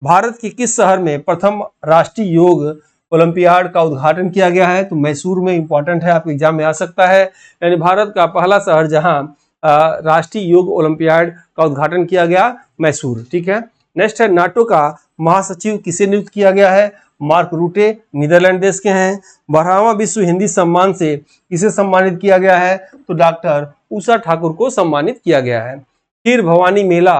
भारत के किस शहर में प्रथम राष्ट्रीय योग ओलंपियाड का उद्घाटन किया गया है? तो मैसूर में, इंपॉर्टेंट है, आपके एग्जाम में आ सकता है। यानी भारत का पहला शहर जहां राष्ट्रीय योग ओलंपियाड का उद्घाटन किया गया, मैसूर। ठीक है। नेक्स्ट है, नाटो का महासचिव किसे नियुक्त किया गया है? मार्क रूटे, नीदरलैंड देश के हैं। 12वां विश्व हिंदी सम्मान से किसे सम्मानित किया गया है? तो डॉक्टर उषा ठाकुर को सम्मानित किया गया है। खीर भवानी मेला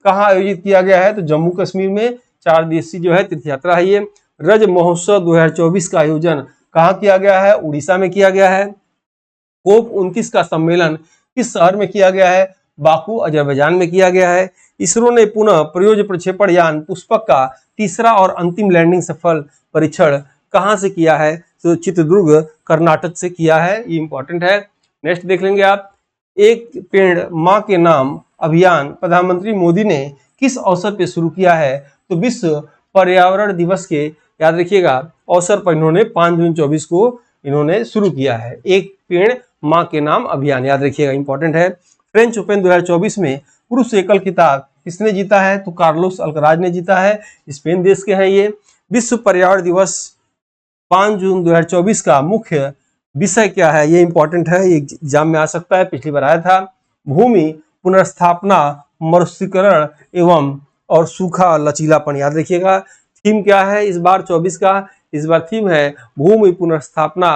कहाँ आयोजित किया गया है? तो जम्मू कश्मीर में 4 दिवसीय जो है तीर्थ यात्रा है ये। रज महोत्सव 2024 का आयोजन कहाँ किया गया है? उड़ीसा में किया गया है। कोप 29 का सम्मेलन किस शहर में किया गया है? बाकू, अजरबैजान में किया गया है। इसरो ने पुनः प्रयोज्य प्रक्षेपण यान पुष्पक का तीसरा और अंतिम लैंडिंग सफल परीक्षण कहां से किया है? तो चित्रदुर्ग कर्नाटक से किया है, ये इंपॉर्टेंट है। नेक्स्ट देख लेंगे आप, एक पेड़ माँ के नाम अभियान प्रधानमंत्री मोदी ने किस अवसर पे शुरू किया है? तो विश्व पर्यावरण दिवस के, याद रखिएगा, अवसर पर इन्होंने 5 जून 24 को इन्होंने शुरू किया है। एक पेड़ माँ के नाम अभियान, याद रखिएगा, इंपॉर्टेंट है। फ्रेंच ओपन 2024 में पुरुष एकल खिताब किसने जीता है? तो कार्लोस अल्कराज ने जीता है, स्पेन देश के हैं ये। विश्व पर्यावरण दिवस 5 जून 2024 का मुख्य विषय क्या है? ये इंपॉर्टेंट है, ये एग्जाम में आ सकता है, पिछली बार आया था। भूमि पुनर्स्थापना, मरुस्थलीकरण एवं और सूखा लचीलापन, याद रखिएगा। थीम क्या है इस बार 24 का? इस बार थीम है भूमि पुनर्स्थापना,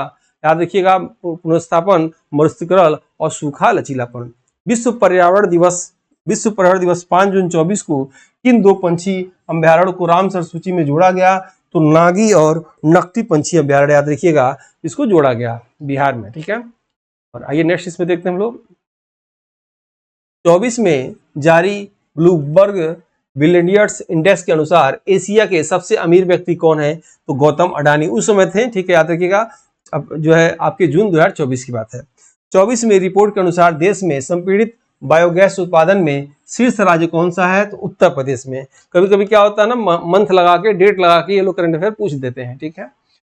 याद रखिएगा, पुनर्स्थापन, मरुस्थलीकरण और सूखा लचीलापन। विश्व पर्यावरण दिवस 5 जून 24 को किन 2 पंछी अभ्यारण्य को रामसर सूची में जोड़ा गया? तो नागी और नकटी पंछी अभ्यारण्य, याद रखिएगा, इसको जोड़ा गया बिहार में, ठीक है। और आइए नेक्स्ट इसमें देखते हैं हम लोग। 24 में जारी ब्लूमबर्ग बिलियनियर्स इंडेक्स के अनुसार एशिया के सबसे अमीर व्यक्ति कौन है? तो गौतम अडानी उस समय थे, ठीक है, याद रखिएगा। अब जो है आपके जून 2024 की बात है। 24 में रिपोर्ट के अनुसार देश में संपीड़ित बायोगैस उत्पादन में शीर्ष राज्य कौन सा है? तो उत्तर प्रदेश में। कभी कभी क्या होता है ना, मंथ लगा के, डेट लगा के ये लोग करंट अफेयर पूछ देते हैं, ठीक है।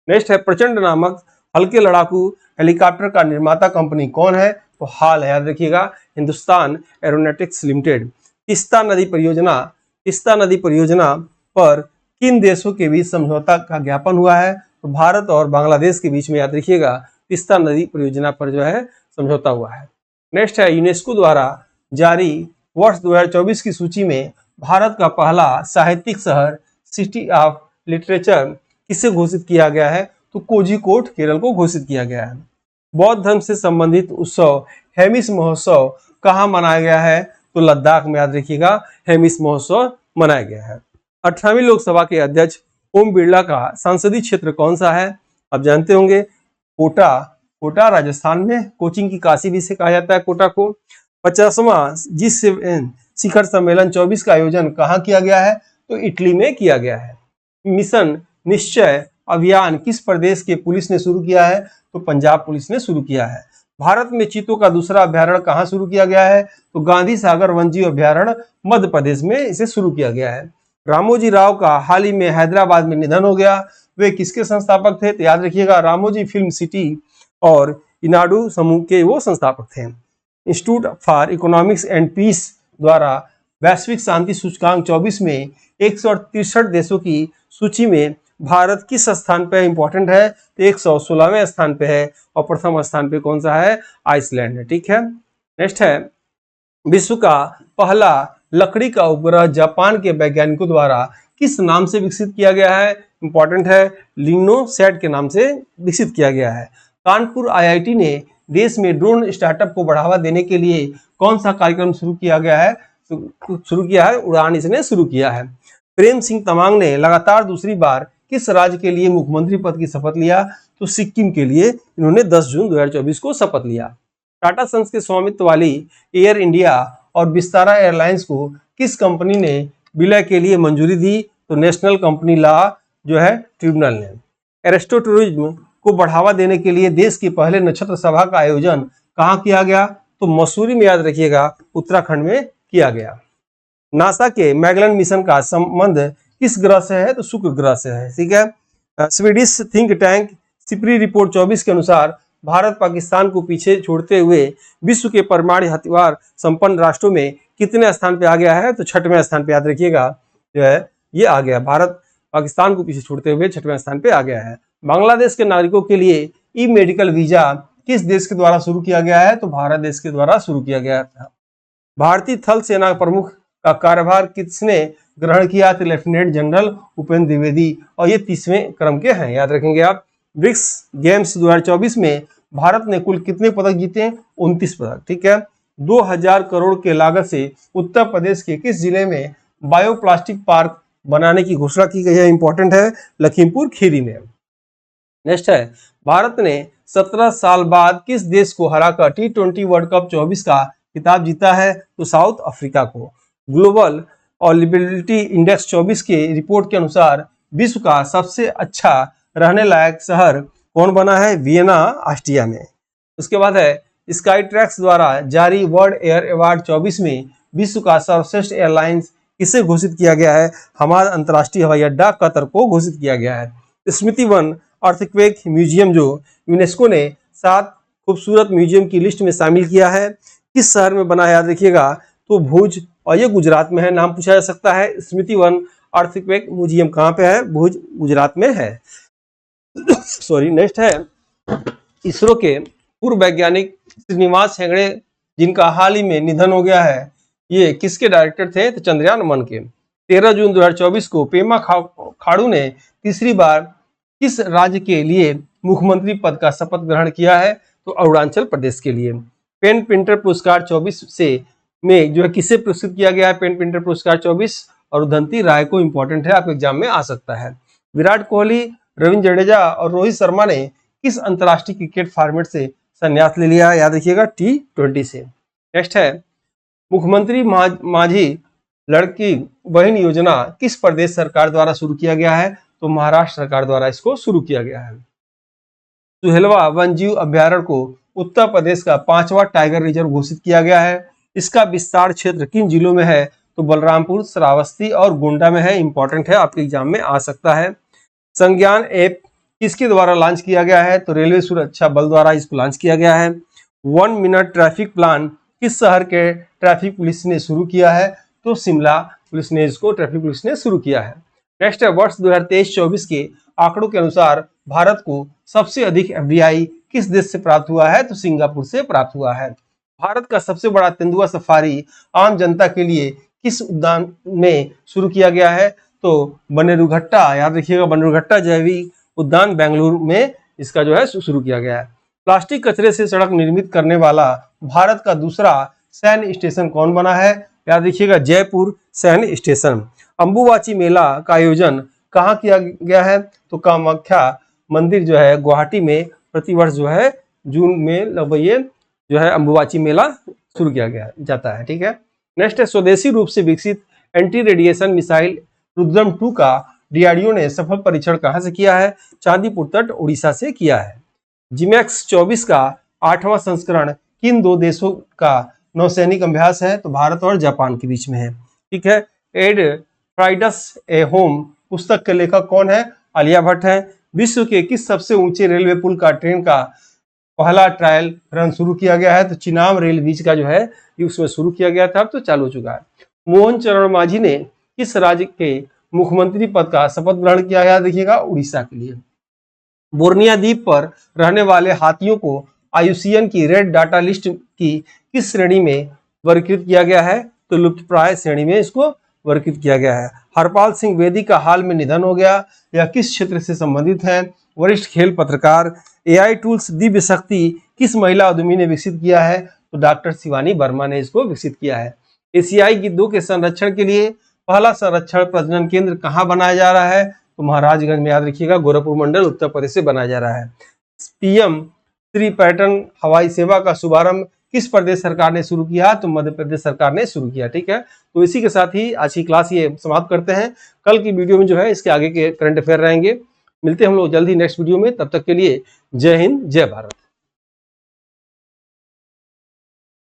नेक्स्ट है, प्रचंड नामक हल्के लड़ाकू हेलीकॉप्टर का निर्माता कंपनी कौन है? तो हाल है, याद रखिएगा, हिंदुस्तान एरोनॉटिक्स लिमिटेड। तीस्ता नदी परियोजना पर किन देशों के बीच समझौता का ज्ञापन हुआ है? तो भारत और बांग्लादेश के बीच में, याद रखिएगा, तीस्ता नदी परियोजना पर जो है समझौता हुआ है। नेक्स्ट है, यूनेस्को द्वारा जारी वर्ष 2024 की सूची में भारत का पहला साहित्यिक शहर, सिटी ऑफ लिटरेचर, किसे घोषित किया गया है? तो कोझिकोड, केरल को घोषित किया गया है। बौद्ध धर्म से संबंधित उत्सव हेमिस महोत्सव कहाँ मनाया गया है? तो लद्दाख में, याद रखिएगा, हेमिस महोत्सव मनाया गया है। 18वीं लोकसभा के अध्यक्ष ओम बिरला का संसदीय क्षेत्र कौन सा है? आप जानते होंगे, कोटा राजस्थान में, कोचिंग की काशी भी से कहा जाता है कोटा को। 50वां G7 शिखर सम्मेलन 24 का आयोजन कहाँ किया गया है? तो इटली में किया गया है। मिशन निश्चय अभियान किस प्रदेश के पुलिस ने शुरू किया है? तो पंजाब पुलिस ने शुरू किया है। भारत में चीतों का दूसरा अभ्यारण्य कहाँ शुरू किया गया है? तो गांधी सागर वन्यजीव अभ्यारण्य मध्य प्रदेश में इसे शुरू किया गया है। रामोजी राव का हाल ही में हैदराबाद में निधन हो गया, वे किसके संस्थापक थे? तो याद रखिएगा, रामोजी फिल्म सिटी और इनाडू समूह के वो संस्थापक थे। Institute for economics and peace द्वारा वैश्विक शांति सूचकांक 24 में 163 देशों की सूची में भारत किस स्थान पे इंपॉर्टेंट है? तो 116वें स्थान पे है, और प्रथम स्थान पे कौन सा है? आइसलैंड है, ठीक है। नेक्स्ट है, विश्व का पहला लकड़ी का उपग्रह जापान के वैज्ञानिकों द्वारा किस नाम से विकसित किया गया है? इंपॉर्टेंट है, लिग्नोसैट के नाम से विकसित किया गया है। कानपुर IIT ने देश में ड्रोन स्टार्टअप को बढ़ावा देने के लिए कौन सा कार्यक्रम शुरू किया गया है? शुरू किया है उड़ान, इसने शुरू किया है। प्रेम सिंह तमांग ने लगातार दूसरी बार किस राज्य के लिए मुख्यमंत्री पद की शपथ लिया? तो सिक्किम के लिए इन्होंने 10 जून 2024 को शपथ लिया। टाटा सन्स के स्वामित्व वाली एयर इंडिया और विस्तारा एयरलाइंस को किस कंपनी ने विलय के लिए मंजूरी दी? तो नेशनल कंपनी लॉ जो है ट्रिब्यूनल ने। एरोस्ट्रो टूरिज्म को बढ़ावा देने के लिए देश की पहले नक्षत्र सभा का आयोजन कहाँ किया गया? तो मसूरी में, याद रखिएगा, उत्तराखंड में किया गया। नासा के मैगलन मिशन का संबंध किस ग्रह से है? तो शुक्र ग्रह से है, ठीक है। Swedish think tank SIPRI report 24 के अनुसार भारत पाकिस्तान को पीछे छोड़ते हुए विश्व के परमाणु हथियार संपन्न राष्ट्रों में कितने स्थान पे आ गया है? तो 6वें स्थान पे, याद रखिएगा, जो है ये आ गया। भारत पाकिस्तान को पीछे छोड़ते हुए 6वें स्थान पे आ गया है। बांग्लादेश के नागरिकों के लिए ई मेडिकल वीजा किस देश के द्वारा शुरू किया गया है? तो भारत देश के द्वारा शुरू किया गया था। भारतीय थल सेना प्रमुख का कार्यभार किसने ग्रहण किया? तो लेफ्टिनेंट जनरल उपेंद्र द्विवेदी, और ये 30वें क्रम के हैं, याद रखेंगे आप। ब्रिक्स गेम्स 2024 में भारत ने कुल कितने पदक जीते? 29 पदक, ठीक है। 2000 करोड़ के लागत से उत्तर प्रदेश के किस जिले में बायोप्लास्टिक पार्क बनाने की घोषणा की गई है? इंपॉर्टेंट है, लखीमपुर खीरी में। नेक्स्ट है, भारत ने 17 साल बाद किस देश को हराकर T20 वर्ल्ड कप 24 का खिताब जीता है? तो साउथ अफ्रीका को। ग्लोबल और लिबिलिटी इंडेक्स 24 के रिपोर्ट के अनुसार विश्व का सबसे अच्छा रहने लायक शहर कौन बना है? वियना ऑस्ट्रिया में। उसके बाद है स्काई ट्रैक्स द्वारा जारी वर्ल्ड एयर अवार्ड 24 में विश्व का सर्वश्रेष्ठ एयरलाइंस किसे घोषित किया गया है? हमारा अंतर्राष्ट्रीय हवाई अड्डा कतर को घोषित किया गया है। स्मृति वन अर्थक्वेक म्यूजियम जो यूनेस्को ने 7 खूबसूरत म्यूजियम की लिस्ट में शामिल किया है, किस शहर में बना है? याद रखिएगा, तो भुज, और ये गुजरात में है। नाम पूछा जा सकता है। स्मृति वन अर्थक्वेक म्यूजियम कहाँ पे है? भुज, गुजरात में है। सॉरी। नेक्स्ट है इसरो के पूर्व वैज्ञानिक श्रीनिवास हेगड़े, जिनका हाल ही में निधन हो गया है। ये किसके डायरेक्टर थे? तो चंद्रयान 1 के। 13 जून 2024 को पेमा खाड़ू ने तीसरी बार किस राज्य के लिए मुख्यमंत्री पद का शपथ ग्रहण किया है? तो अरुणाचल प्रदेश के लिए। पेन प्रिंटर पुरस्कार 24 से में जो है किसे पुरस्कृत किया गया है? पेन प्रिंटर पुरस्कार 24 और उदंती राय को। इंपॉर्टेंट है, आपके एग्जाम में आ सकता है। विराट कोहली, रविंद्र जडेजा और रोहित शर्मा ने किस अंतर्राष्ट्रीय क्रिकेट फॉर्मेट से संन्यास ले लिया? याद रखिएगा, T20 से। नेक्स्ट है मुख्यमंत्री माझी लड़की बहन योजना किस प्रदेश सरकार द्वारा शुरू किया गया है? तो महाराष्ट्र सरकार द्वारा इसको शुरू किया गया है। सुहेलवा वन्यजीव अभ्यारण्य को उत्तर प्रदेश का 5वां टाइगर रिजर्व घोषित किया गया है। इसका विस्तार क्षेत्र किन जिलों में है? तो बलरामपुर, श्रावस्ती और गोंडा में है। इंपॉर्टेंट है, आपके एग्जाम में आ सकता है। संज्ञान ऐप किसके द्वारा लॉन्च किया गया है? तो रेलवे सुरक्षा बल द्वारा इसको लॉन्च किया गया है। 1 मिनट ट्रैफिक प्लान किस शहर के ट्रैफिक पुलिस ने शुरू किया है? तो शिमला पुलिस ने इसको ट्रैफिक पुलिस ने शुरू किया है। नेक्स्ट है वर्ष 2023-24 के आंकड़ों के अनुसार भारत को सबसे अधिक FDI किस देश से प्राप्त हुआ है? तो सिंगापुर से प्राप्त हुआ है। भारत का सबसे बड़ा तेंदुआ सफारी आम जनता के लिए किस उद्यान में शुरू किया गया है? तो बनेरुघट्टा, याद रखिएगा, बनेरुघट्टा जैविक उद्यान बेंगलुरु में इसका जो है शुरू किया गया है। प्लास्टिक कचरे से सड़क निर्मित करने वाला भारत का दूसरा सैन्य स्टेशन कौन बना है? याद रखिएगा, जयपुर सैन्य स्टेशन। अंबुबाची मेला का आयोजन कहाँ किया गया है? तो कामाख्या मंदिर जो है गुवाहाटी में प्रतिवर्ष जो है जून में लगभग ये जो है अंबुबाची मेला शुरू किया गया जाता है। ठीक है। नेक्स्ट है स्वदेशी रूप से विकसित एंटी रेडिएशन मिसाइल रुद्रम 2 का DRDO ने सफल परीक्षण कहां से किया है? चांदीपुर तट उड़ीसा से किया है। जिमैक्स 24 का 8वां संस्करण किन 2 देशों का नौसैनिक अभ्यास है? तो भारत और जापान के बीच में है। ठीक है। एड फ्राइडस ए होम पुस्तक के लेखक कौन है? आलिया भट्ट है। विश्व के किस सबसे ऊंचे रेलवे पुल का ट्रेन का पहला ट्रायल रन शुरू किया गया है? तो चिनाब रेल ब्रिज का जो है ये उसमें शुरू किया गया था, अब तो चालू हो चुका है। मोहन चरण मांझी ने किस राज्य के मुख्यमंत्री पद का शपथ ग्रहण किया है? देखिएगा, उड़ीसा के लिए। बोर्निया द्वीप पर रहने वाले हाथियों को IUCN की रेड डाटा लिस्ट की किस श्रेणी में वर्गीकृत किया गया है? तो लुप्तप्राय श्रेणी में इसको वर्गीकृत किया गया है। हरपाल सिंह बेदी का हाल में निधन हो गया, यह किस क्षेत्र से संबंधित है? वरिष्ठ खेल पत्रकार। AI टूल्स दिव्य शक्ति किस महिला उद्यमी ने विकसित किया है? तो डॉक्टर शिवानी वर्मा ने इसको विकसित किया है। एशियाई गिद्धों के संरक्षण के लिए पहला संरक्षण प्रजनन केंद्र कहाँ बनाया जा रहा है? तो महाराजगंज में, याद रखिएगा, गोरखपुर मंडल उत्तर प्रदेश से बनाया जा रहा है। PM श्री पर्यटन हवाई सेवा का शुभारंभ किस प्रदेश सरकार ने शुरू किया? तो मध्य प्रदेश सरकार ने शुरू किया। ठीक है। तो इसी के साथ ही आज की क्लास ये समाप्त करते हैं। कल की वीडियो में जो है इसके आगे के करंट अफेयर रहेंगे। मिलते हैं हम लोग जल्दी नेक्स्ट वीडियो में, तब तक के लिए जय हिंद, जय भारत।